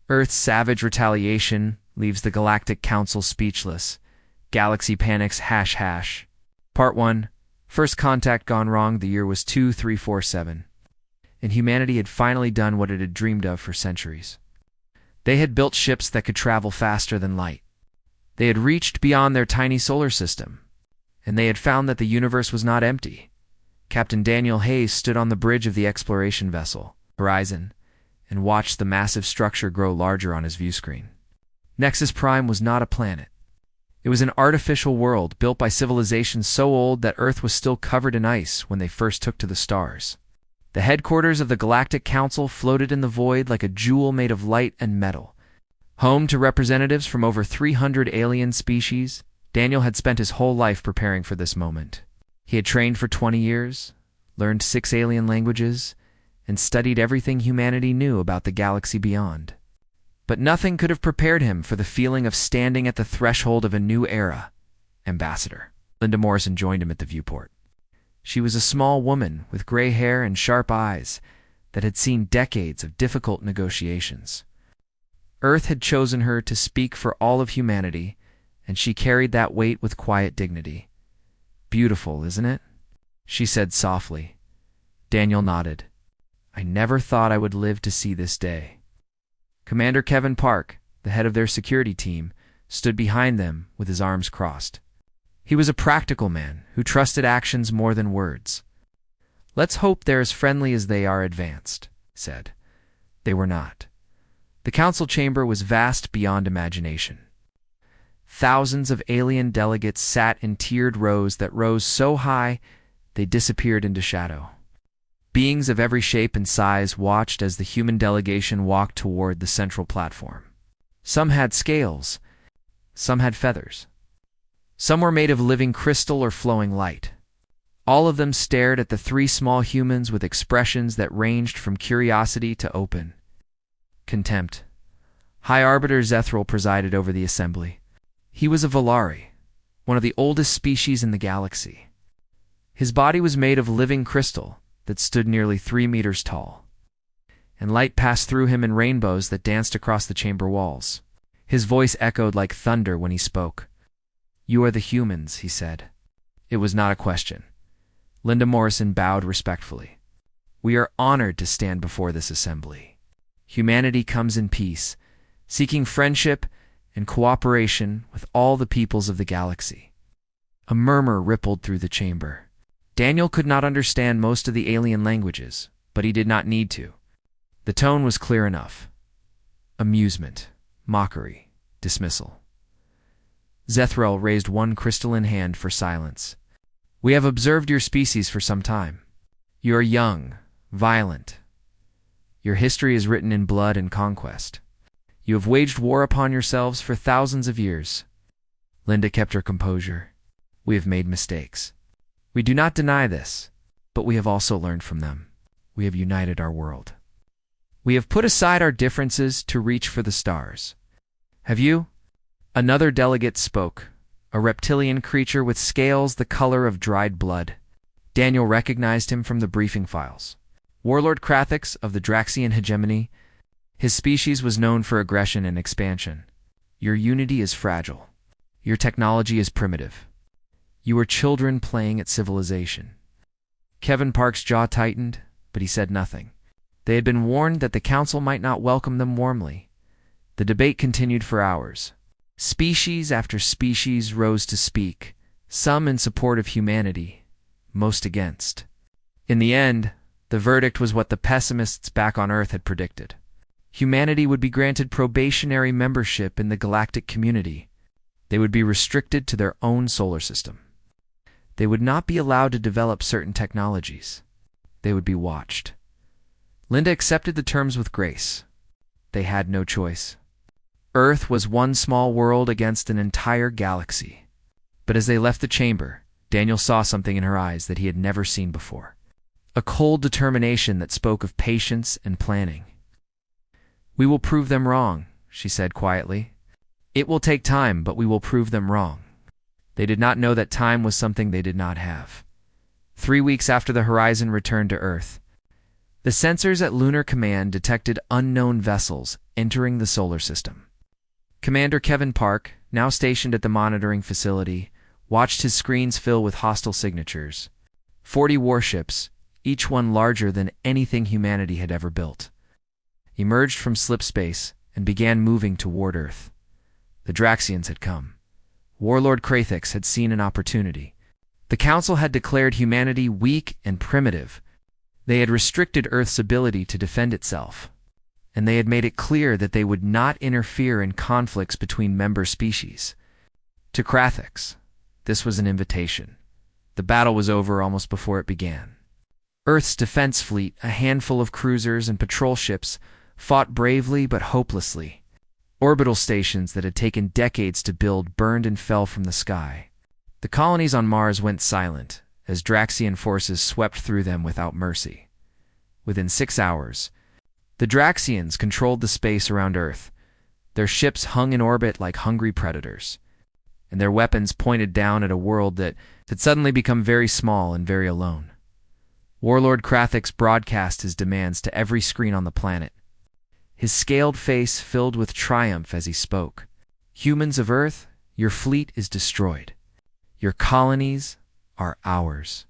Earth's savage retaliation leaves the Galactic Council speechless. Galaxy panics ##. Part 1. First contact gone wrong. The year was 2347. And humanity had finally done what it had dreamed of for centuries. They had built ships that could travel faster than light. They had reached beyond their tiny solar system. And they had found that the universe was not empty. Captain Daniel Hayes stood on the bridge of the exploration vessel, Horizon, and watched the massive structure grow larger on his viewscreen. Nexus Prime was not a planet. It was an artificial world built by civilizations so old that Earth was still covered in ice when they first took to the stars. The headquarters of the Galactic Council floated in the void like a jewel made of light and metal. Home to representatives from over 300 alien species, Daniel had spent his whole life preparing for this moment. He had trained for 20 years, learned 6 alien languages, and studied everything humanity knew about the galaxy beyond. But nothing could have prepared him for the feeling of standing at the threshold of a new era. Ambassador Linda Morrison joined him at the viewport. She was a small woman with gray hair and sharp eyes that had seen decades of difficult negotiations. Earth had chosen her to speak for all of humanity, and she carried that weight with quiet dignity. "Beautiful, isn't it?" she said softly. Daniel nodded. "I never thought I would live to see this day." Commander Kevin Park, the head of their security team, stood behind them with his arms crossed. He was a practical man who trusted actions more than words. "Let's hope they're as friendly as they are advanced," he said. They were not. The council chamber was vast beyond imagination. Thousands of alien delegates sat in tiered rows that rose so high they disappeared into shadow. Beings of every shape and size watched as the human delegation walked toward the central platform. Some had scales, some had feathers. Some were made of living crystal or flowing light. All of them stared at the 3 small humans with expressions that ranged from curiosity to open contempt. High Arbiter Zethral presided over the assembly. He was a Volari, one of the oldest species in the galaxy. His body was made of living crystal that stood nearly 3 meters tall, and light passed through him in rainbows that danced across the chamber walls. His voice echoed like thunder when he spoke. "You are the humans," he said. It was not a question. Linda Morrison bowed respectfully. "We are honored to stand before this assembly. Humanity comes in peace, seeking friendship and cooperation with all the peoples of the galaxy." A murmur rippled through the chamber. Daniel could not understand most of the alien languages, but he did not need to. The tone was clear enough. Amusement, mockery, dismissal. Zethral raised one crystalline hand for silence. "We have observed your species for some time. You are young, violent. Your history is written in blood and conquest. You have waged war upon yourselves for thousands of years." Linda kept her composure. "We have made mistakes. We do not deny this, but we have also learned from them. We have united our world. We have put aside our differences to reach for the stars. Have you?" Another delegate spoke, a reptilian creature with scales the color of dried blood. Daniel recognized him from the briefing files. Warlord Krathix of the Draxian hegemony. His species was known for aggression and expansion. "Your unity is fragile. Your technology is primitive. You are children playing at civilization." Kevin Park's jaw tightened, but he said nothing. They had been warned that the council might not welcome them warmly. The debate continued for hours. Species after species rose to speak, some in support of humanity, most against. In the end, the verdict was what the pessimists back on Earth had predicted. Humanity would be granted probationary membership in the galactic community. They would be restricted to their own solar system. They would not be allowed to develop certain technologies. They would be watched. Linda accepted the terms with grace. They had no choice. Earth was one small world against an entire galaxy. But as they left the chamber, Daniel saw something in her eyes that he had never seen before. A cold determination that spoke of patience and planning. "We will prove them wrong," she said quietly. "It will take time, but we will prove them wrong." They did not know that time was something they did not have. 3 weeks after the Horizon returned to Earth, The sensors at Lunar Command detected unknown vessels entering the solar system. Commander Kevin Park, now stationed at the monitoring facility, watched his screens fill with hostile signatures. 40 warships, each one larger than anything humanity had ever built, emerged from slipspace and began moving toward Earth. The Draxians had come. Warlord Krathix had seen an opportunity. The Council had declared humanity weak and primitive. They had restricted Earth's ability to defend itself, and they had made it clear that they would not interfere in conflicts between member species. To Krathix, this was an invitation. The battle was over almost before it began. Earth's defense fleet, a handful of cruisers and patrol ships, fought bravely but hopelessly. Orbital stations that had taken decades to build burned and fell from the sky. The colonies on Mars went silent as Draxian forces swept through them without mercy. Within 6 hours, the Draxians controlled the space around Earth. Their ships hung in orbit like hungry predators, and their weapons pointed down at a world that had suddenly become very small and very alone. Warlord Krathix broadcast his demands to every screen on the planet. His scaled face filled with triumph as he spoke. Humans of Earth, your fleet is destroyed. Your colonies are ours.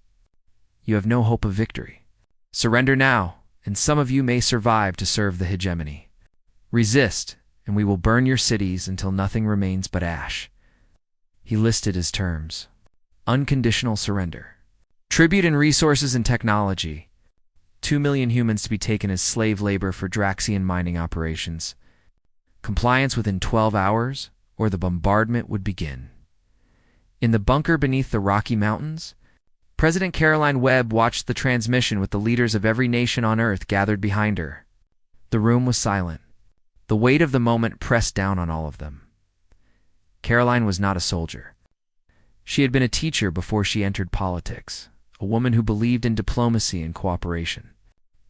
You have no hope of victory. Surrender now, and some of you may survive to serve the hegemony. Resist, and we will burn your cities until nothing remains but ash. He listed his terms. Unconditional surrender. Tribute in resources and technology. 2 million humans to be taken as slave labor for Draxian mining operations. Compliance within 12 hours, or the bombardment would begin. In the bunker beneath the Rocky Mountains, President Caroline Webb watched the transmission with the leaders of every nation on Earth gathered behind her. The room was silent. The weight of the moment pressed down on all of them. Caroline was not a soldier. She had been a teacher before she entered politics, a woman who believed in diplomacy and cooperation.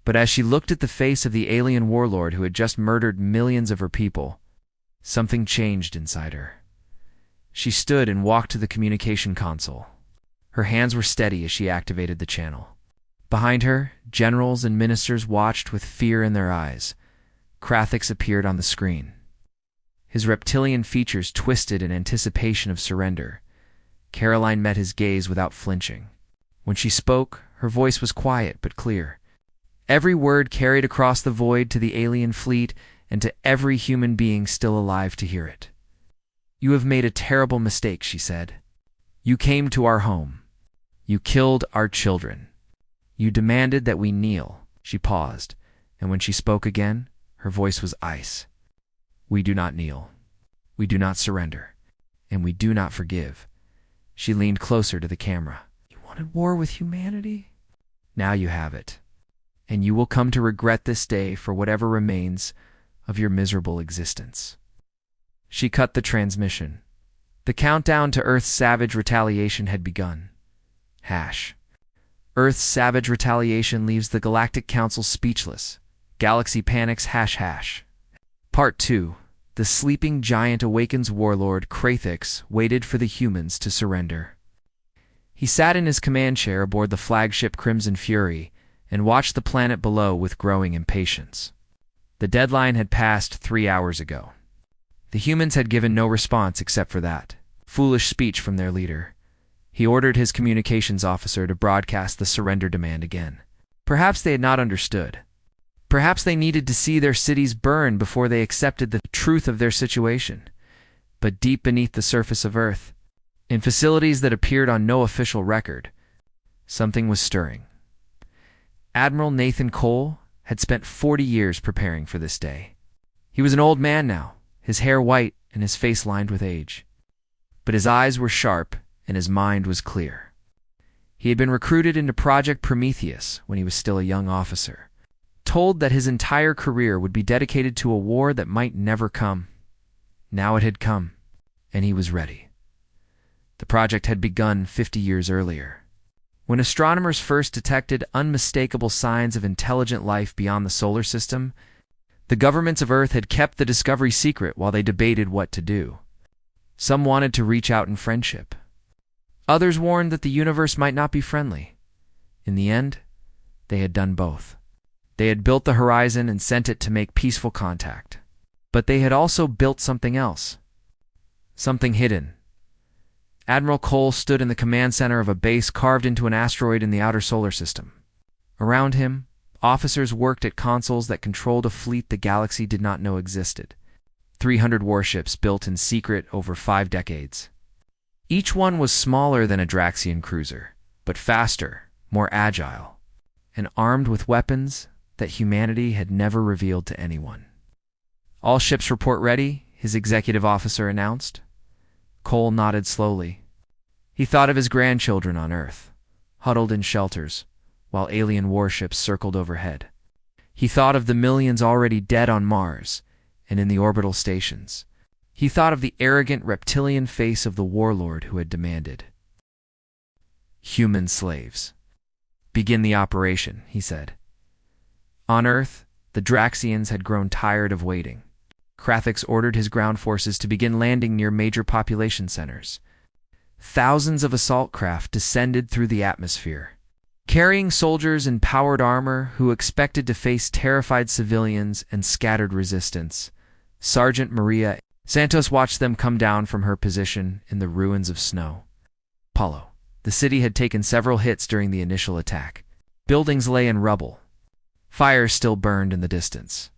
But as she looked at the face of the alien warlord who had just murdered millions of her people, something changed inside her. She stood and walked to the communication console. Her hands were steady as she activated the channel. Behind her, generals and ministers watched with fear in their eyes. Krathix appeared on the screen. His reptilian features twisted in anticipation of surrender. Caroline met his gaze without flinching. When she spoke, her voice was quiet but clear. Every word carried across the void to the alien fleet and to every human being still alive to hear it. "You have made a terrible mistake," she said. "You came to our home. You killed our children. You demanded that we kneel." She paused, and when she spoke again, her voice was ice. "We do not kneel. We do not surrender. And we do not forgive." She leaned closer to the camera. "You wanted war with humanity? Now you have it. And you will come to regret this day for whatever remains of your miserable existence." She cut the transmission. The countdown to Earth's savage retaliation had begun. Earth's savage retaliation leaves the Galactic Council speechless. Galaxy panics ##. Part 2. The sleeping giant awakens. Warlord Krathix waited for the humans to surrender. He sat in his command chair aboard the flagship Crimson Fury and watched the planet below with growing impatience. The deadline had passed 3 hours ago. The humans had given no response except for that foolish speech from their leader. He ordered his communications officer to broadcast the surrender demand again. Perhaps they had not understood. Perhaps they needed to see their cities burn before they accepted the truth of their situation. But deep beneath the surface of Earth, in facilities that appeared on no official record, something was stirring. Admiral Nathan Cole had spent 40 years preparing for this day. He was an old man now, his hair white and his face lined with age. But his eyes were sharp and his mind was clear. He had been recruited into Project Prometheus when he was still a young officer, told that his entire career would be dedicated to a war that might never come. Now it had come, and he was ready. The project had begun 50 years earlier, when astronomers first detected unmistakable signs of intelligent life beyond the solar system. The governments of Earth had kept the discovery secret while they debated what to do. Some wanted to reach out in friendship. Others warned that the universe might not be friendly. In the end, they had done both. They had built the horizon and sent it to make peaceful contact. But they had also built something else. Something hidden. Admiral Cole stood in the command center of a base carved into an asteroid in the outer solar system. Around him, officers worked at consoles that controlled a fleet the galaxy did not know existed. 300 warships built in secret over 5 decades. Each one was smaller than a Draxian cruiser, but faster, more agile, and armed with weapons that humanity had never revealed to anyone. "All ships report ready," his executive officer announced. Cole nodded slowly. He thought of his grandchildren on Earth, huddled in shelters, while alien warships circled overhead. He thought of the millions already dead on Mars and in the orbital stations. He thought of the arrogant reptilian face of the warlord who had demanded. "Human slaves. Begin the operation," he said. On Earth, the Draxians had grown tired of waiting. Krathix ordered his ground forces to begin landing near major population centers. Thousands of assault craft descended through the atmosphere, carrying soldiers in powered armor who expected to face terrified civilians and scattered resistance. Sergeant Maria Santos watched them come down from her position in the ruins of snow. Apollo. The city had taken several hits during the initial attack. Buildings lay in rubble. Fires still burned in the distance.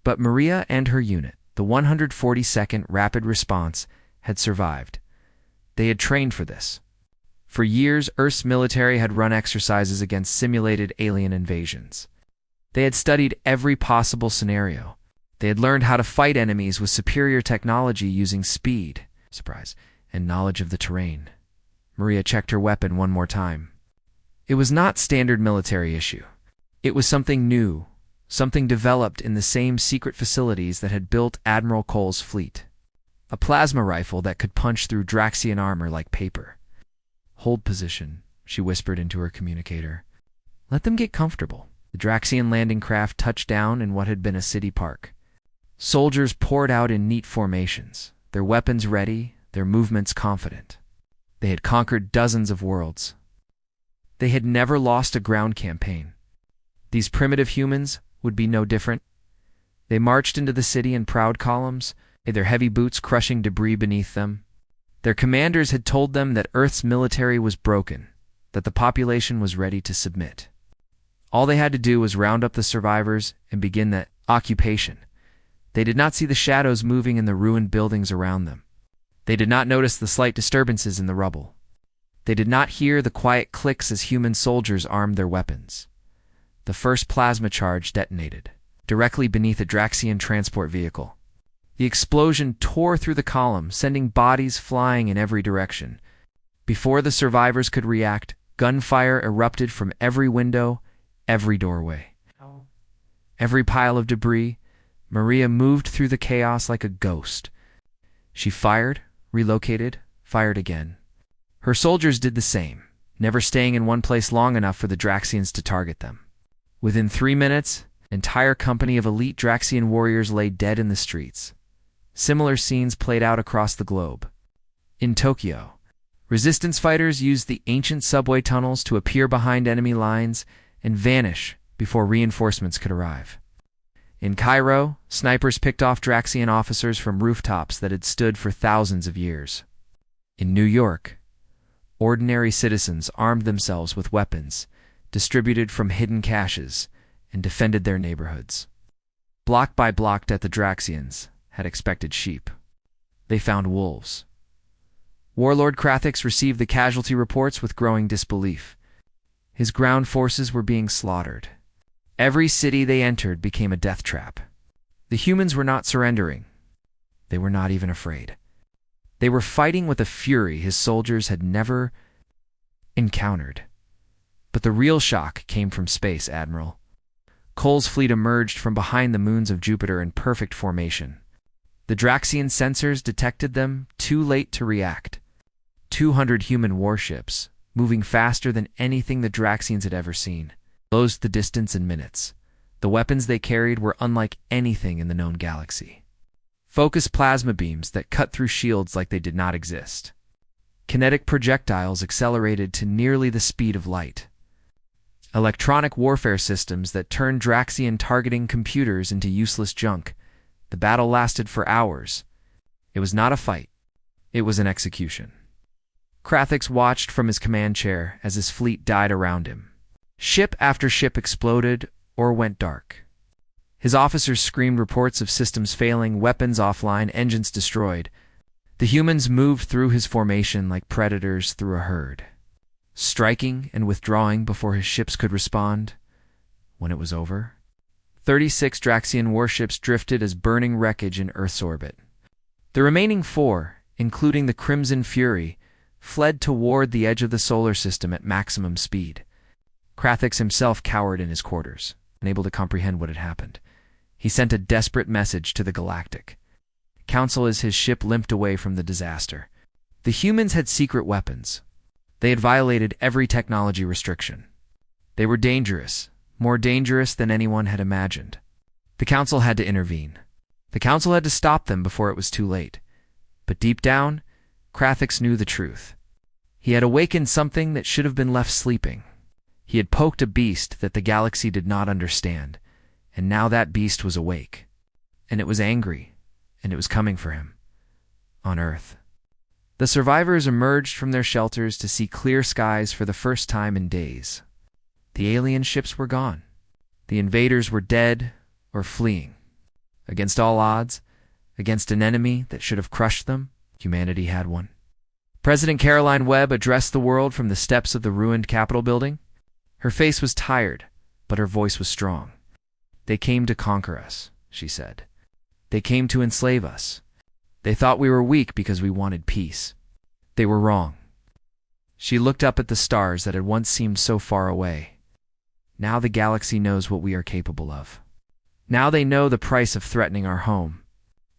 But Maria and her unit, the 142nd Rapid Response, had survived. They had trained for this. For years, Earth's military had run exercises against simulated alien invasions. They had studied every possible scenario. They had learned how to fight enemies with superior technology using speed, and knowledge of the terrain. Maria checked her weapon one more time. It was not standard military issue. It was something new, something developed in the same secret facilities that had built Admiral Cole's fleet. A plasma rifle that could punch through Draxian armor like paper. "Hold position," she whispered into her communicator. "Let them get comfortable." The Draxian landing craft touched down in what had been a city park. Soldiers poured out in neat formations, their weapons ready, their movements confident. They had conquered dozens of worlds. They had never lost a ground campaign. These primitive humans would be no different. They marched into the city in proud columns, their heavy boots crushing debris beneath them. Their commanders had told them that Earth's military was broken, that the population was ready to submit. All they had to do was round up the survivors and begin the occupation. They did not see the shadows moving in the ruined buildings around them. They did not notice the slight disturbances in the rubble. They did not hear the quiet clicks as human soldiers armed their weapons. The first plasma charge detonated, directly beneath a Draxian transport vehicle. The explosion tore through the column, sending bodies flying in every direction. Before the survivors could react, gunfire erupted from every window, every doorway. Every pile of debris. Maria moved through the chaos like a ghost. She fired, relocated, fired again. Her soldiers did the same, never staying in one place long enough for the Draxians to target them. Within 3 minutes, an entire company of elite Draxian warriors lay dead in the streets. Similar scenes played out across the globe. In Tokyo, resistance fighters used the ancient subway tunnels to appear behind enemy lines and vanish before reinforcements could arrive. In Cairo, snipers picked off Draxian officers from rooftops that had stood for thousands of years. In New York, ordinary citizens armed themselves with weapons, distributed from hidden caches, and defended their neighborhoods. Block by block the Draxians had expected sheep. They found wolves. Warlord Krathix received the casualty reports with growing disbelief. His ground forces were being slaughtered. Every city they entered became a death trap. The humans were not surrendering. They were not even afraid. They were fighting with a fury his soldiers had never encountered. But the real shock came from space, Admiral. Cole's fleet emerged from behind the moons of Jupiter in perfect formation. The Draxian sensors detected them too late to react. 200 human warships, moving faster than anything the Draxians had ever seen, closed the distance in minutes. The weapons they carried were unlike anything in the known galaxy. Focused plasma beams that cut through shields like they did not exist. Kinetic projectiles accelerated to nearly the speed of light. electronic warfare systems that turned Draxian targeting computers into useless junk. The battle lasted for hours. It was not a fight. It was an execution. Krathix watched from his command chair as his fleet died around him. Ship after ship exploded or went dark. His officers screamed reports of systems failing, weapons offline, engines destroyed. The humans moved through his formation like predators through a herd, striking and withdrawing before his ships could respond. When it was over, 36 Draxian warships drifted as burning wreckage in Earth's orbit. The remaining 4, including the Crimson Fury, fled toward the edge of the solar system at maximum speed. Krathix himself cowered in his quarters, unable to comprehend what had happened. He sent a desperate message to the Galactic Council as his ship limped away from the disaster. The humans had secret weapons. They had violated every technology restriction. They were dangerous, more dangerous than anyone had imagined. The Council had to intervene. The Council had to stop them before it was too late. But deep down, Krathix knew the truth. He had awakened something that should have been left sleeping. He had poked a beast that the galaxy did not understand, and now that beast was awake. And it was angry, and it was coming for him. On Earth. The survivors emerged from their shelters to see clear skies for the first time in days. The alien ships were gone. The invaders were dead or fleeing. Against all odds, against an enemy that should have crushed them, humanity had won. President Caroline Webb addressed the world from the steps of the ruined Capitol building. Her face was tired, but her voice was strong. "They came to conquer us," she said. "They came to enslave us. They thought we were weak because we wanted peace. They were wrong." She looked up at the stars that had once seemed so far away. Now the galaxy knows what we are capable of. Now they know the price of threatening our home.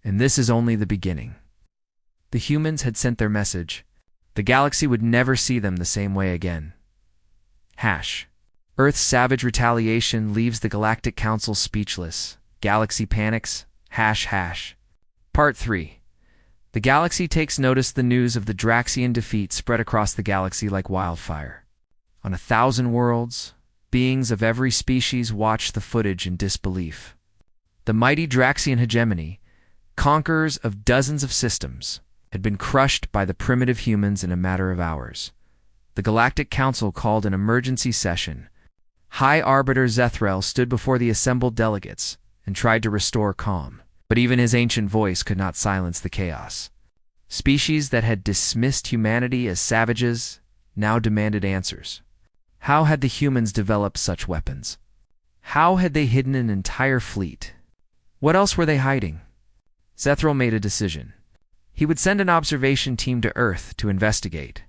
And this is only the beginning. The humans had sent their message. The galaxy would never see them the same way again. Earth's savage retaliation leaves the Galactic Council speechless. Galaxy panics. Part 3. The galaxy takes notice. The news of the Draxian defeat spread across the galaxy like wildfire. On 1,000 worlds, beings of every species watched the footage in disbelief. The mighty Draxian hegemony, conquerors of dozens of systems, had been crushed by the primitive humans in a matter of hours. The Galactic Council called an emergency session. High Arbiter Zethrel stood before the assembled delegates and tried to restore calm, but even his ancient voice could not silence the chaos. Species that had dismissed humanity as savages now demanded answers. How had the humans developed such weapons? How had they hidden an entire fleet? What else were they hiding? Zethrel made a decision. He would send an observation team to Earth to investigate.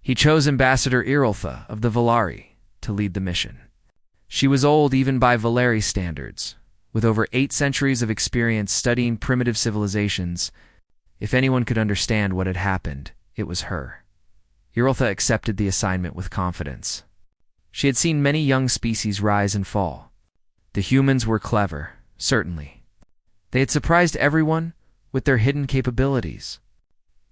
He chose Ambassador Iroltha of the Valari to lead the mission. She was old even by Valari standards, with over 8 centuries of experience studying primitive civilizations. If anyone could understand what had happened, it was her. Iroltha accepted the assignment with confidence. She had seen many young species rise and fall. The humans were clever, certainly. They had surprised everyone with their hidden capabilities.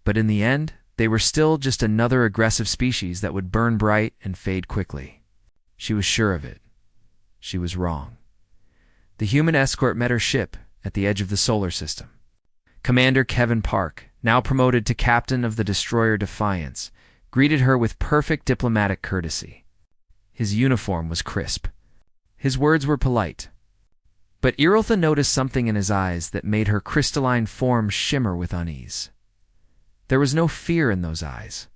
But in the end, they were still just another aggressive species that would burn bright and fade quickly. She was sure of it. She was wrong. The human escort met her ship at the edge of the solar system. Commander Kevin Park, now promoted to captain of the destroyer Defiance, greeted her with perfect diplomatic courtesy. His uniform was crisp. His words were polite. But Iroltha noticed something in his eyes that made her crystalline form shimmer with unease. There was no fear in those eyes,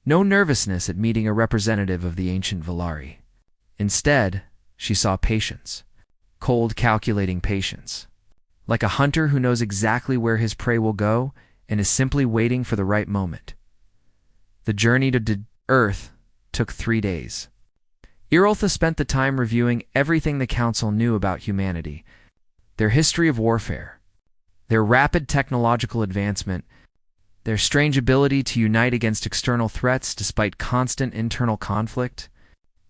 no nervousness at meeting a representative of the ancient Valari. Instead, she saw patience, cold, calculating patience, like a hunter who knows exactly where his prey will go and is simply waiting for the right moment. The journey to Earth took 3 days. Iroltha spent the time reviewing everything the Council knew about humanity, their history of warfare, their rapid technological advancement, their strange ability to unite against external threats despite constant internal conflict.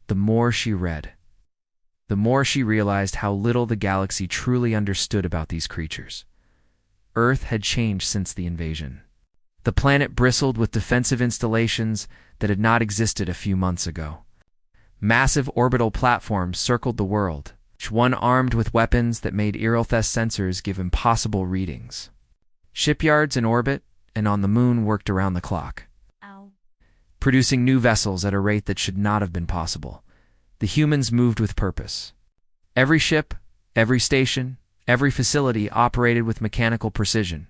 The more she read, the more she realized how little the galaxy truly understood about these creatures. Earth had changed since the invasion. The planet bristled with defensive installations that had not existed a few months ago. Massive orbital platforms circled the world, each one armed with weapons that made Irolth's sensors give impossible readings. Shipyards in orbit and on the moon worked around the clock, producing new vessels at a rate that should not have been possible. The humans moved with purpose. Every ship, every station, every facility operated with mechanical precision.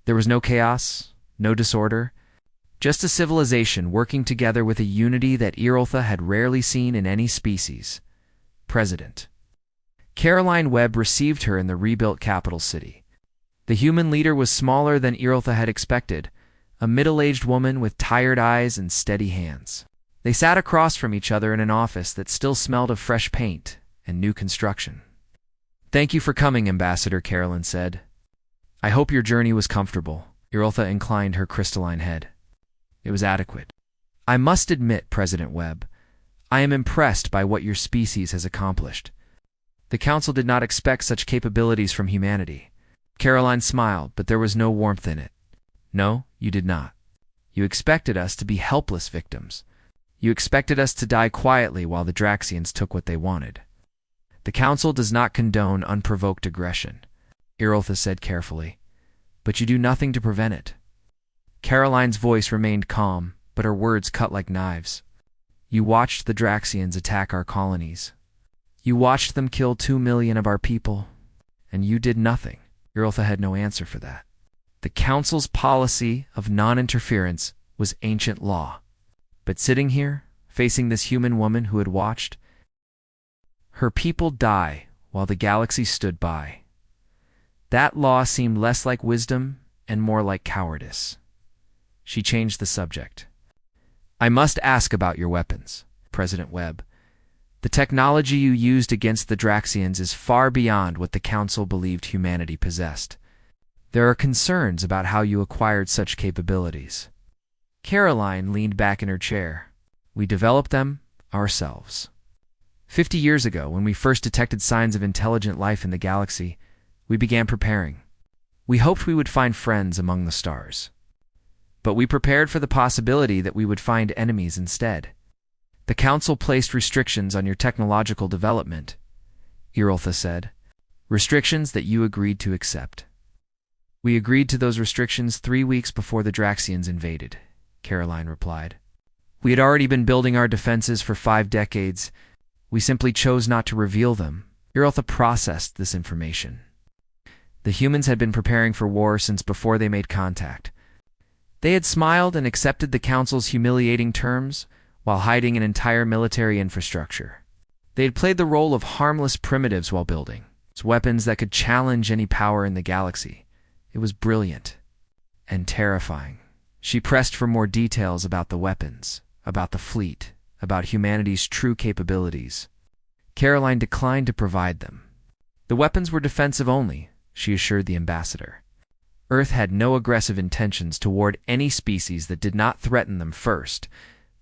There was no chaos, no disorder, just a civilization working together with a unity that Iroltha had rarely seen in any species. President Caroline Webb received her in the rebuilt capital city. The human leader was smaller than Iroltha had expected, a middle-aged woman with tired eyes and steady hands. They sat across from each other in an office that still smelled of fresh paint and new construction. "Thank you for coming, Ambassador," Caroline said. "I hope your journey was comfortable." Iroltha inclined her crystalline head. It was adequate. "I must admit, President Webb, I am impressed by what your species has accomplished. The Council did not expect such capabilities from humanity." Caroline smiled, but there was no warmth in it. "No, you did not. You expected us to be helpless victims. You expected us to die quietly while the Draxians took what they wanted. The Council does not condone unprovoked aggression," Iroltha said carefully, "but you do nothing to prevent it." Caroline's voice remained calm, but her words cut like knives. "You watched the Draxians attack our colonies. You watched them kill 2 million of our people, and you did nothing." Iroltha had no answer for that. The Council's policy of non-interference was ancient law. But sitting here, facing this human woman who had watched her people die while the galaxy stood by, that law seemed less like wisdom and more like cowardice. She changed the subject. "I must ask about your weapons, President Webb. The technology you used against the Draxians is far beyond what the Council believed humanity possessed. There are concerns about how you acquired such capabilities." Caroline leaned back in her chair. "We developed them ourselves. 50 years ago, when we first detected signs of intelligent life in the galaxy, we began preparing. We hoped we would find friends among the stars. But we prepared for the possibility that we would find enemies instead. The Council placed restrictions on your technological development," Iroltha said. "Restrictions that you agreed to accept." "We agreed to those restrictions 3 weeks before the Draxians invaded," Caroline replied. "We had already been building our defenses for 5 decades. We simply chose not to reveal them." Iroltha processed this information. The humans had been preparing for war since before they made contact. They had smiled and accepted the Council's humiliating terms while hiding an entire military infrastructure. They had played the role of harmless primitives while building weapons that could challenge any power in the galaxy. It was brilliant and terrifying. She pressed for more details about the weapons, about the fleet, about humanity's true capabilities. Caroline declined to provide them. The weapons were defensive only, she assured the ambassador. Earth had no aggressive intentions toward any species that did not threaten them first.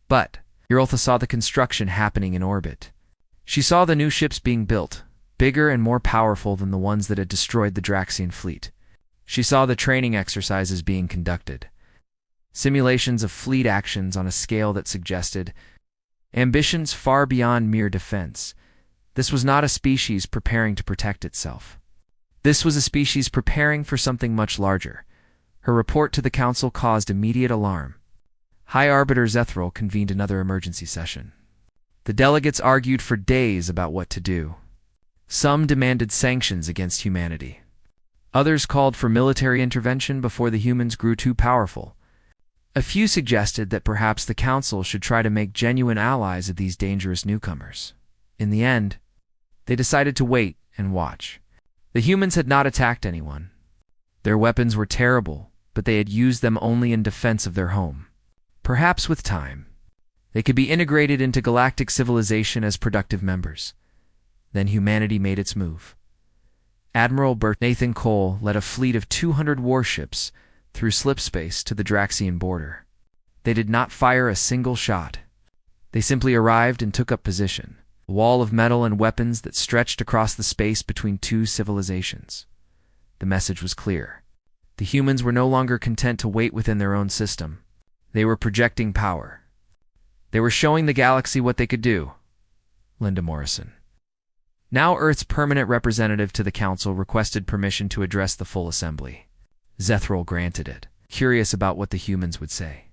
But Iroltha saw the construction happening in orbit. She saw the new ships being built, bigger and more powerful than the ones that had destroyed the Draxian fleet. She saw the training exercises being conducted, simulations of fleet actions on a scale that suggested ambitions far beyond mere defense. This was not a species preparing to protect itself. This was a species preparing for something much larger. Her report to the Council caused immediate alarm. High Arbiter Zethral convened another emergency session. The delegates argued for days about what to do. Some demanded sanctions against humanity. Others called for military intervention before the humans grew too powerful. A few suggested that perhaps the Council should try to make genuine allies of these dangerous newcomers. In the end, they decided to wait and watch. The humans had not attacked anyone. Their weapons were terrible, but they had used them only in defense of their home. Perhaps with time, they could be integrated into galactic civilization as productive members. Then humanity made its move. Admiral Bert Nathan Cole led a fleet of 200 warships through slipspace to the Draxian border. They did not fire a single shot. They simply arrived and took up position, a wall of metal and weapons that stretched across the space between two civilizations. The message was clear. The humans were no longer content to wait within their own system. They were projecting power. They were showing the galaxy what they could do. Linda Morrison. Now Earth's permanent representative to the Council requested permission to address the full assembly. Zethral granted it, curious about what the humans would say.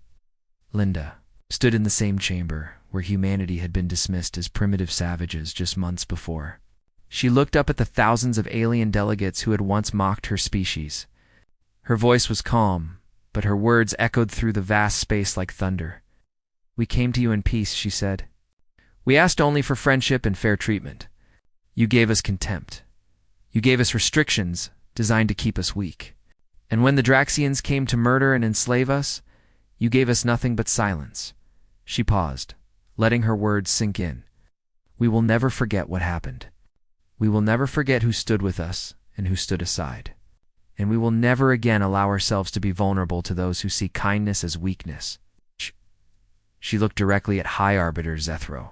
Linda stood in the same chamber where humanity had been dismissed as primitive savages just months before. She looked up at the thousands of alien delegates who had once mocked her species. Her voice was calm, but her words echoed through the vast space like thunder. "We came to you in peace," she said. "We asked only for friendship and fair treatment. You gave us contempt. You gave us restrictions designed to keep us weak. And when the Draxians came to murder and enslave us, you gave us nothing but silence." She paused, letting her words sink in. "We will never forget what happened. We will never forget who stood with us and who stood aside. And we will never again allow ourselves to be vulnerable to those who see kindness as weakness." She looked directly at High Arbiter Zethro,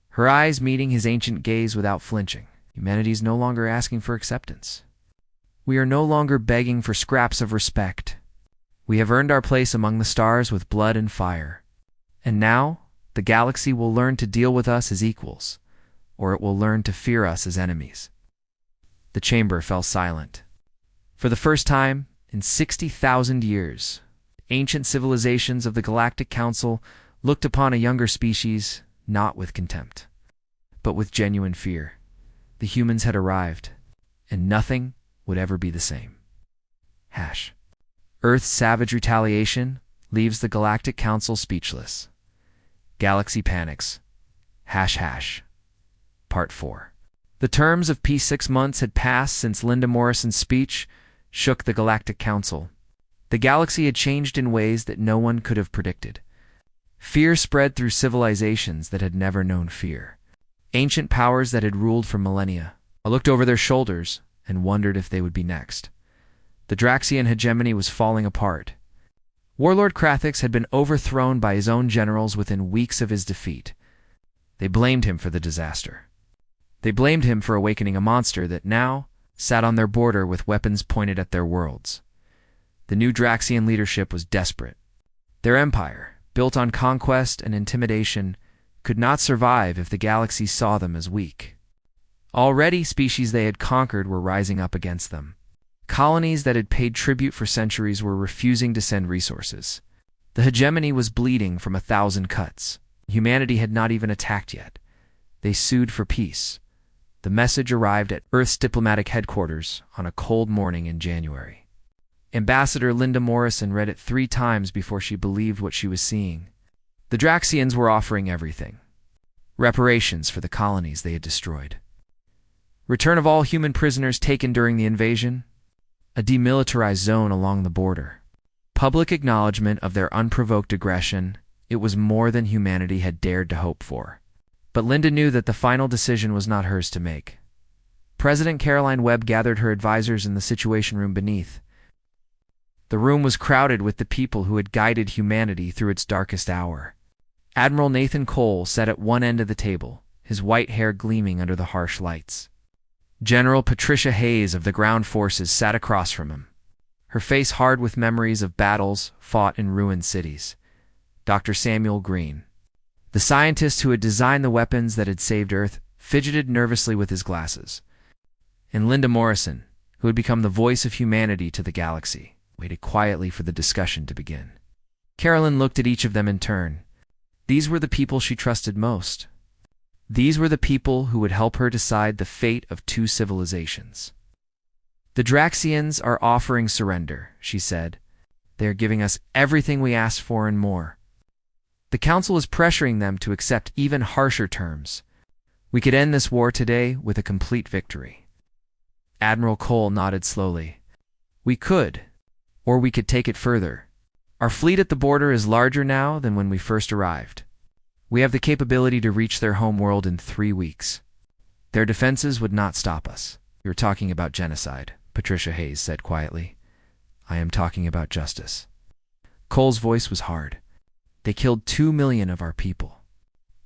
her eyes meeting his ancient gaze without flinching. "Humanity is no longer asking for acceptance. We are no longer begging for scraps of respect. We have earned our place among the stars with blood and fire. And now, the galaxy will learn to deal with us as equals, or it will learn to fear us as enemies." The chamber fell silent. For the first time in 60,000 years, ancient civilizations of the Galactic Council looked upon a younger species not with contempt, but with genuine fear. The humans had arrived, and nothing would ever be the same. Earth's savage retaliation leaves the Galactic Council speechless. Galaxy panics. Part 4. The terms of peace 6 months had passed since Linda Morrison's speech shook the Galactic Council. The galaxy had changed in ways that no one could have predicted. Fear spread through civilizations that had never known fear. Ancient powers that had ruled for millennia looked over their shoulders and wondered if they would be next. The Draxian hegemony was falling apart. Warlord Krathix had been overthrown by his own generals within weeks of his defeat. They blamed him for the disaster. They blamed him for awakening a monster that now sat on their border with weapons pointed at their worlds. The new Draxian leadership was desperate. Their empire, built on conquest and intimidation, could not survive if the galaxy saw them as weak. Already, species they had conquered were rising up against them. Colonies that had paid tribute for centuries were refusing to send resources. The hegemony was bleeding from 1,000 cuts. Humanity had not even attacked yet. They sued for peace. The message arrived at Earth's diplomatic headquarters on a cold morning in January. Ambassador Linda Morrison read it 3 times before she believed what she was seeing. The Draxians were offering everything. Reparations for the colonies they had destroyed. Return of all human prisoners taken during the invasion. A demilitarized zone along the border. Public acknowledgement of their unprovoked aggression. It was more than humanity had dared to hope for. But Linda knew that the final decision was not hers to make. President Caroline Webb gathered her advisors in the Situation Room beneath. The room was crowded with the people who had guided humanity through its darkest hour. Admiral Nathan Cole sat at one end of the table, his white hair gleaming under the harsh lights. General Patricia Hayes of the ground forces sat across from him, her face hard with memories of battles fought in ruined cities. Dr. Samuel Green, the scientist who had designed the weapons that had saved Earth, fidgeted nervously with his glasses. And Linda Morrison, who had become the voice of humanity to the galaxy, waited quietly for the discussion to begin. Carolyn looked at each of them in turn. These were the people she trusted most. These were the people who would help her decide the fate of 2 civilizations. "The Draxians are offering surrender," she said. "They are giving us everything we asked for and more. The Council is pressuring them to accept even harsher terms. We could end this war today with a complete victory." Admiral Cole nodded slowly. "We could, or we could take it further. Our fleet at the border is larger now than when we first arrived. We have the capability to reach their home world in 3 weeks. Their defenses would not stop us." "You're talking about genocide," Patricia Hayes said quietly. "I am talking about justice." Cole's voice was hard. "They killed 2 million of our people.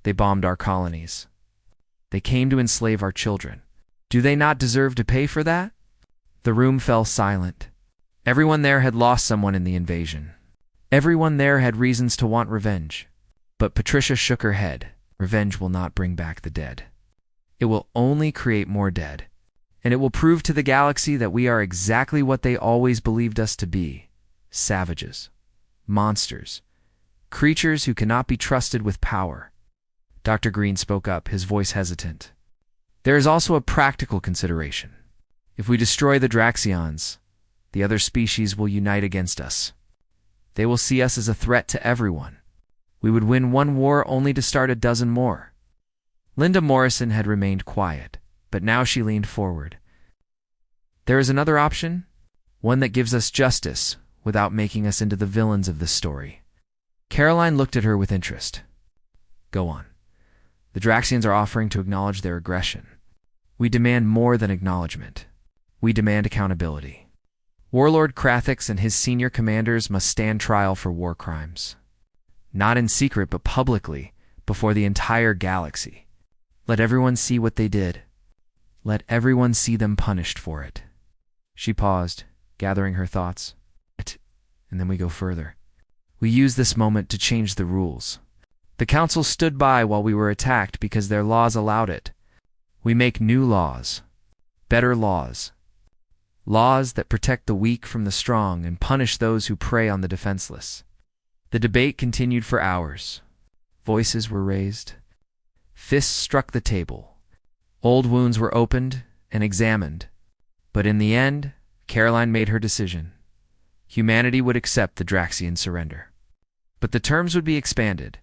They bombed our colonies. They came to enslave our children. Do they not deserve to pay for that?" The room fell silent. Everyone there had lost someone in the invasion. Everyone there had reasons to want revenge. But Patricia shook her head. "Revenge will not bring back the dead." It will only create more dead. And it will prove to the galaxy that we are exactly what they always believed us to be: savages, monsters, creatures who cannot be trusted with power. Dr. Green spoke up, his voice hesitant. There is also a practical consideration. If we destroy the Draxions, the other species will unite against us. They will see us as a threat to everyone. We would win one war only to start a dozen more. Linda Morrison had remained quiet, but now she leaned forward. There is another option, one that gives us justice without making us into the villains of this story. Caroline looked at her with interest. Go on. The Draxions are offering to acknowledge their aggression. We demand more than acknowledgement. We demand accountability. Warlord Krathix and his senior commanders must stand trial for war crimes. Not in secret, but publicly, before the entire galaxy. Let everyone see what they did. Let everyone see them punished for it. She paused, gathering her thoughts. And then we go further. We use this moment to change the rules. The Council stood by while we were attacked because their laws allowed it. We make new laws. Better laws. Laws that protect the weak from the strong and punish those who prey on the defenseless. The debate continued for hours. Voices were raised. Fists struck the table. Old wounds were opened and examined. But in the end, Caroline made her decision. Humanity would accept the Draxian surrender. But the terms would be expanded.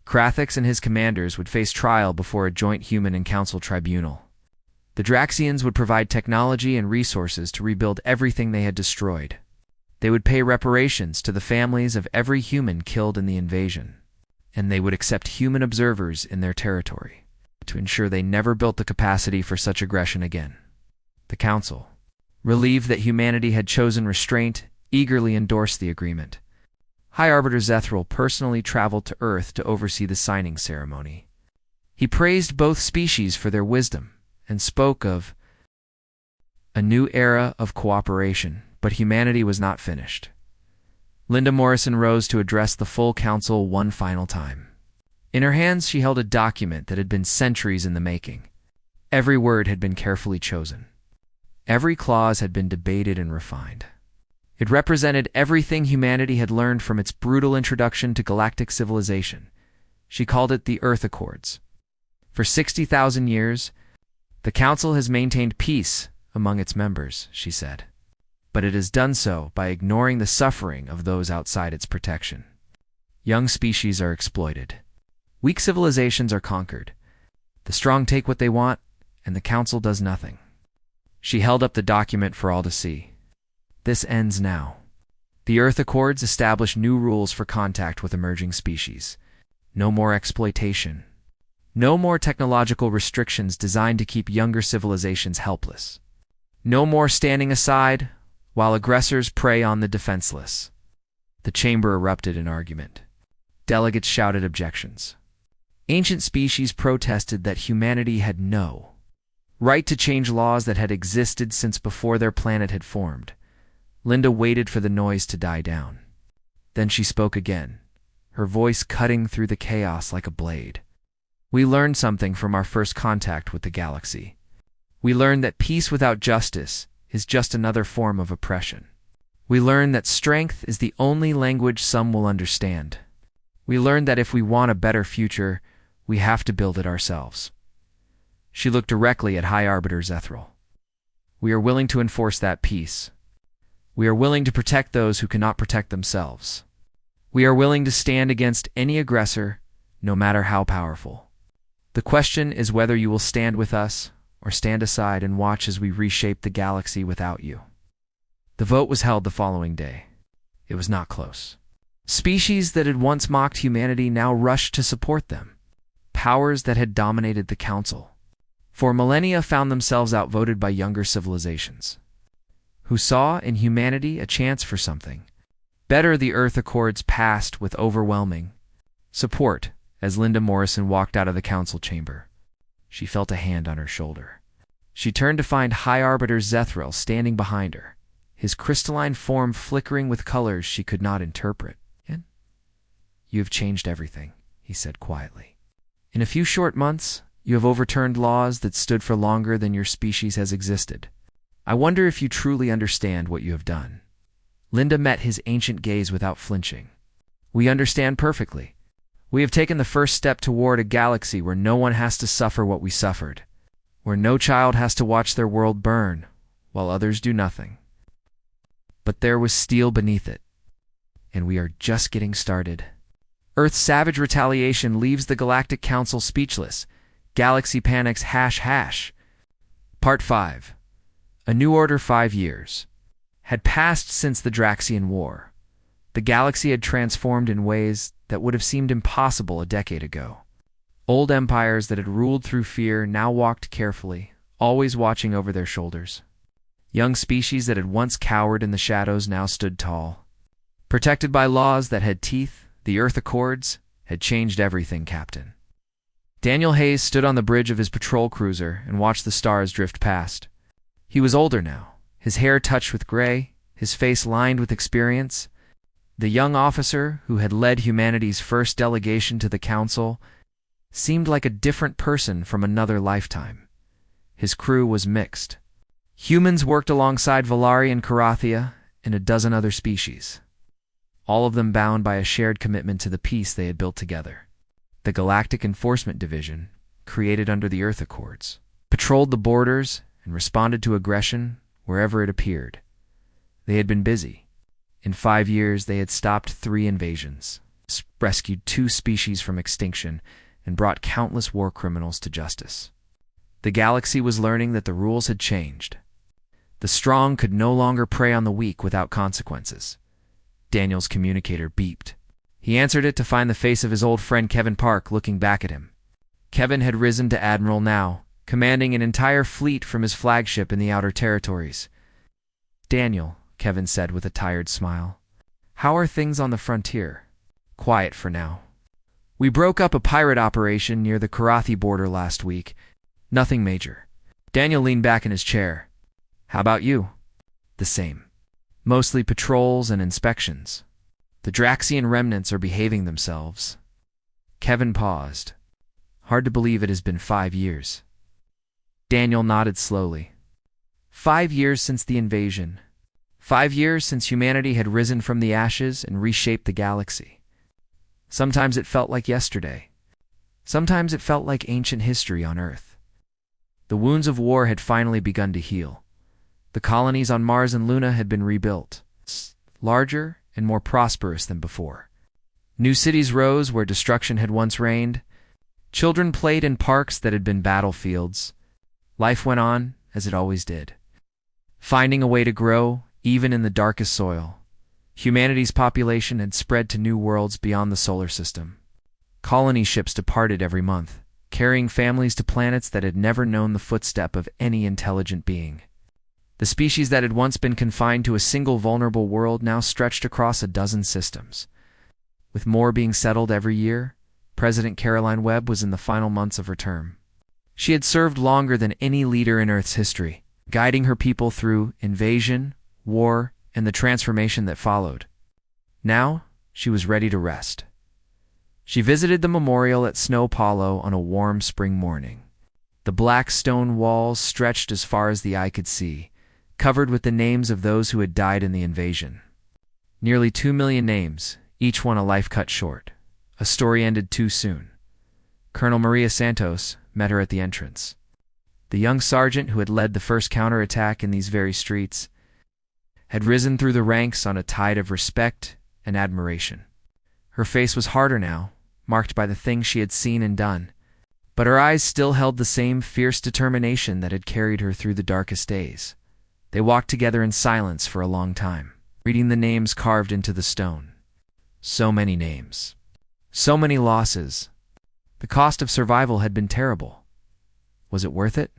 Krathix and his commanders would face trial before a joint human and council tribunal. The Draxians would provide technology and resources to rebuild everything they had destroyed. They would pay reparations to the families of every human killed in the invasion. And they would accept human observers in their territory to ensure they never built the capacity for such aggression again. The Council, relieved that humanity had chosen restraint, eagerly endorsed the agreement. High Arbiter Zethral personally traveled to Earth to oversee the signing ceremony. He praised both species for their wisdom and spoke of a new era of cooperation, but humanity was not finished. Linda Morrison rose to address the full council one final time. In her hands, she held a document that had been centuries in the making. Every word had been carefully chosen. Every clause had been debated and refined. It represented everything humanity had learned from its brutal introduction to galactic civilization. She called it the Earth Accords. For 60,000 years, the Council has maintained peace among its members, she said. But it has done so by ignoring the suffering of those outside its protection. Young species are exploited. Weak civilizations are conquered. The strong take what they want, and the Council does nothing. She held up the document for all to see. This ends now. The Earth Accords establish new rules for contact with emerging species. No more exploitation. No more technological restrictions designed to keep younger civilizations helpless. No more standing aside while aggressors prey on the defenseless. The chamber erupted in argument. Delegates shouted objections. Ancient species protested that humanity had no right to change laws that had existed since before their planet had formed. Linda waited for the noise to die down. Then she spoke again, her voice cutting through the chaos like a blade. We learned something from our first contact with the galaxy. We learned that peace without justice is just another form of oppression. We learned that strength is the only language some will understand. We learned that if we want a better future, we have to build it ourselves. She looked directly at High Arbiter Zethral. We are willing to enforce that peace. We are willing to protect those who cannot protect themselves. We are willing to stand against any aggressor, no matter how powerful. The question is whether you will stand with us or stand aside and watch as we reshape the galaxy without you. The vote was held the following day. It was not close. Species that had once mocked humanity now rushed to support them. Powers that had dominated the Council for millennia found themselves outvoted by younger civilizations, who saw in humanity a chance for something better. The Earth Accords passed with overwhelming support as Linda Morrison walked out of the council chamber. She felt a hand on her shoulder. She turned to find High Arbiter Zethral standing behind her, his crystalline form flickering with colors she could not interpret. "You have changed everything," he said quietly. "In a few short months, You have overturned laws that stood for longer than your species has existed. I wonder if you truly understand what you have done." Linda met his ancient gaze without flinching. "We understand perfectly. We have taken the first step toward a galaxy where no one has to suffer what we suffered, where no child has to watch their world burn, while others do nothing. But there was steel beneath it, and we are just getting started." Earth's savage retaliation leaves the Galactic Council speechless. Galaxy panics ##. Part 5. A New Order 5 years had passed since the Draxian War. The galaxy had transformed in ways that would have seemed impossible a decade ago. Old empires that had ruled through fear now walked carefully, always watching over their shoulders. Young species that had once cowered in the shadows now stood tall. Protected by laws that had teeth, the Earth Accords had changed everything, Captain. Daniel Hayes stood on the bridge of his patrol cruiser and watched the stars drift past. He was older now, his hair touched with gray, his face lined with experience. The young officer who had led humanity's first delegation to the Council seemed like a different person from another lifetime. His crew was mixed. Humans worked alongside Valari and Karathia and a dozen other species, all of them bound by a shared commitment to the peace they had built together. The Galactic Enforcement Division, created under the Earth Accords, patrolled the borders and responded to aggression wherever it appeared. They had been busy. In 5 years, they had stopped 3 invasions, rescued 2 species from extinction, and brought countless war criminals to justice. The galaxy was learning that the rules had changed. The strong could no longer prey on the weak without consequences. Daniel's communicator beeped. He answered it to find the face of his old friend Kevin Park looking back at him. Kevin had risen to admiral now, commanding an entire fleet from his flagship in the Outer Territories. "Daniel," Kevin said with a tired smile, "how are things on the frontier?" "Quiet for now. We broke up a pirate operation near the Karathi border last week. Nothing major." Daniel leaned back in his chair. "How about you?" "The same. Mostly patrols and inspections. The Draxian remnants are behaving themselves." Kevin paused. "Hard to believe it has been 5 years." Daniel nodded slowly. 5 years since the invasion. 5 years since humanity had risen from the ashes and reshaped the galaxy. Sometimes it felt like yesterday. Sometimes it felt like ancient history on Earth. The wounds of war had finally begun to heal. The colonies on Mars and Luna had been rebuilt, larger and more prosperous than before. New cities rose where destruction had once reigned. Children played in parks that had been battlefields. Life went on as it always did, finding a way to grow even in the darkest soil. Humanity's population had spread to new worlds beyond the solar system. Colony ships departed every month, carrying families to planets that had never known the footstep of any intelligent being. The species that had once been confined to a single vulnerable world now stretched across a dozen systems. With more being settled every year, President Caroline Webb was in the final months of her term. She had served longer than any leader in Earth's history, guiding her people through invasion, war, and the transformation that followed. Now, she was ready to rest. She visited the memorial at Snow Hollow on a warm spring morning. The black stone walls stretched as far as the eye could see, covered with the names of those who had died in the invasion. Nearly 2 million names, each one a life cut short. A story ended too soon. Colonel Maria Santos met her at the entrance. The young sergeant who had led the first counterattack in these very streets had risen through the ranks on a tide of respect and admiration. Her face was harder now, marked by the things she had seen and done, but her eyes still held the same fierce determination that had carried her through the darkest days. They walked together in silence for a long time, reading the names carved into the stone. So many names. So many losses. The cost of survival had been terrible. Was it worth it?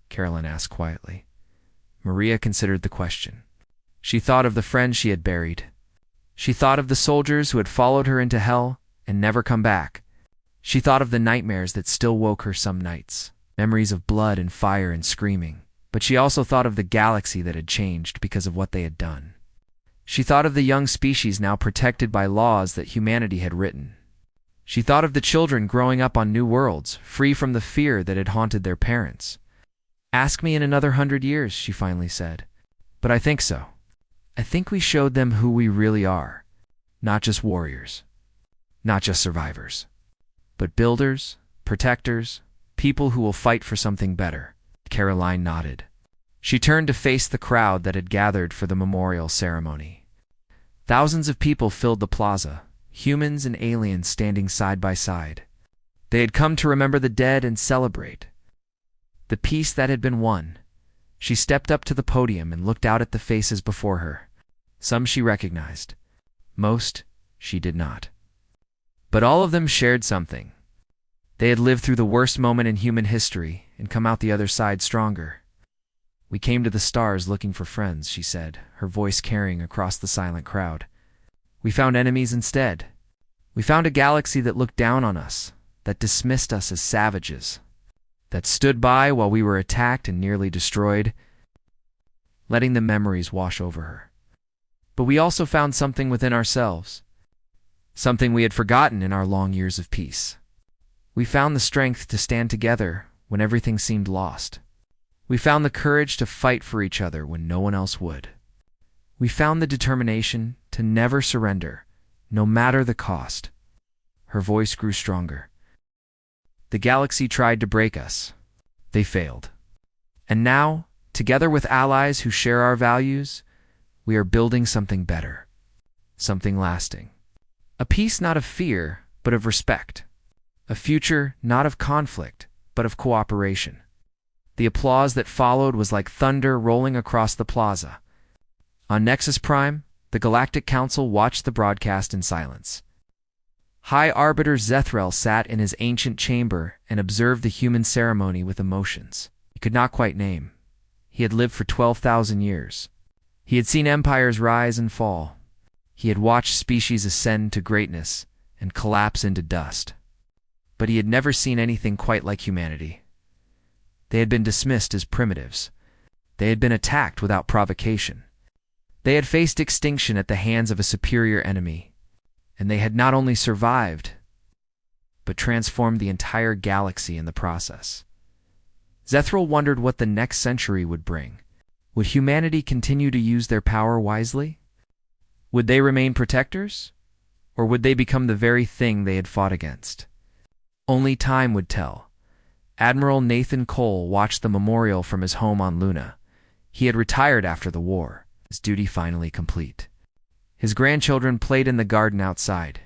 Carolyn asked quietly. Maria considered the question. She thought of the friends she had buried. She thought of the soldiers who had followed her into hell and never come back. She thought of the nightmares that still woke her some nights, memories of blood and fire and screaming. But she also thought of the galaxy that had changed because of what they had done. She thought of the young species now protected by laws that humanity had written. She thought of the children growing up on new worlds, free from the fear that had haunted their parents. "Ask me in another 100 years," she finally said. "But I think so. I think we showed them who we really are. Not just warriors. Not just survivors. But builders, protectors, people who will fight for something better." Caroline nodded. She turned to face the crowd that had gathered for the memorial ceremony. Thousands of people filled the plaza, humans and aliens standing side by side. They had come to remember the dead and celebrate the peace that had been won. She stepped up to the podium and looked out at the faces before her. Some she recognized. Most she did not. But all of them shared something. They had lived through the worst moment in human history and come out the other side stronger. "We came to the stars looking for friends," she said, her voice carrying across the silent crowd. "We found enemies instead. We found a galaxy that looked down on us, that dismissed us as savages, that stood by while we were attacked and nearly destroyed," letting the memories wash over her. "But we also found something within ourselves, something we had forgotten in our long years of peace. We found the strength to stand together when everything seemed lost. We found the courage to fight for each other when no one else would. We found the determination to never surrender, no matter the cost." Her voice grew stronger. "The galaxy tried to break us. They failed. And now, together with allies who share our values, we are building something better, something lasting. A peace not of fear, but of respect. A future not of conflict, but of cooperation." The applause that followed was like thunder rolling across the plaza. On Nexus Prime, the Galactic Council watched the broadcast in silence. High Arbiter Zethrel sat in his ancient chamber and observed the human ceremony with emotions he could not quite name. He had lived for 12,000 years. He had seen empires rise and fall. He had watched species ascend to greatness and collapse into dust. But he had never seen anything quite like humanity. They had been dismissed as primitives. They had been attacked without provocation. They had faced extinction at the hands of a superior enemy. And they had not only survived, but transformed the entire galaxy in the process. Zethrel wondered what the next century would bring. Would humanity continue to use their power wisely? Would they remain protectors? Or would they become the very thing they had fought against? Only time would tell. Admiral Nathan Cole watched the memorial from his home on Luna. He had retired after the war, his duty finally complete. His grandchildren played in the garden outside,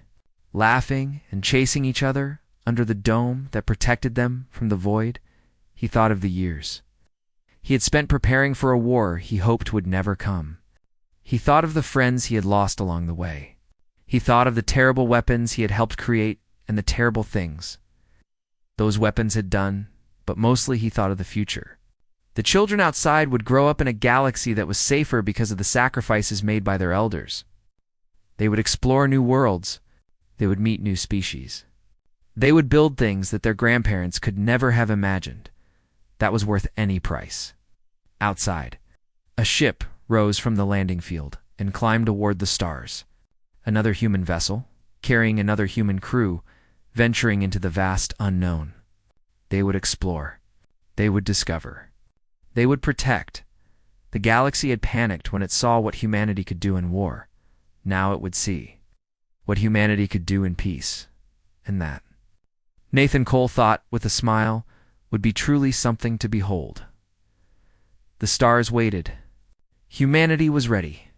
laughing and chasing each other under the dome that protected them from the void. He thought of the years he had spent preparing for a war he hoped would never come. He thought of the friends he had lost along the way. He thought of the terrible weapons he had helped create and the terrible things those weapons had done, but mostly he thought of the future. The children outside would grow up in a galaxy that was safer because of the sacrifices made by their elders. They would explore new worlds. They would meet new species. They would build things that their grandparents could never have imagined. That was worth any price. Outside, a ship rose from the landing field and climbed toward the stars. Another human vessel, carrying another human crew, venturing into the vast unknown. They would explore. They would discover. They would protect. The galaxy had panicked when it saw what humanity could do in war. Now it would see what humanity could do in peace. And that, Nathan Cole thought with a smile, would be truly something to behold. The stars waited. Humanity was ready.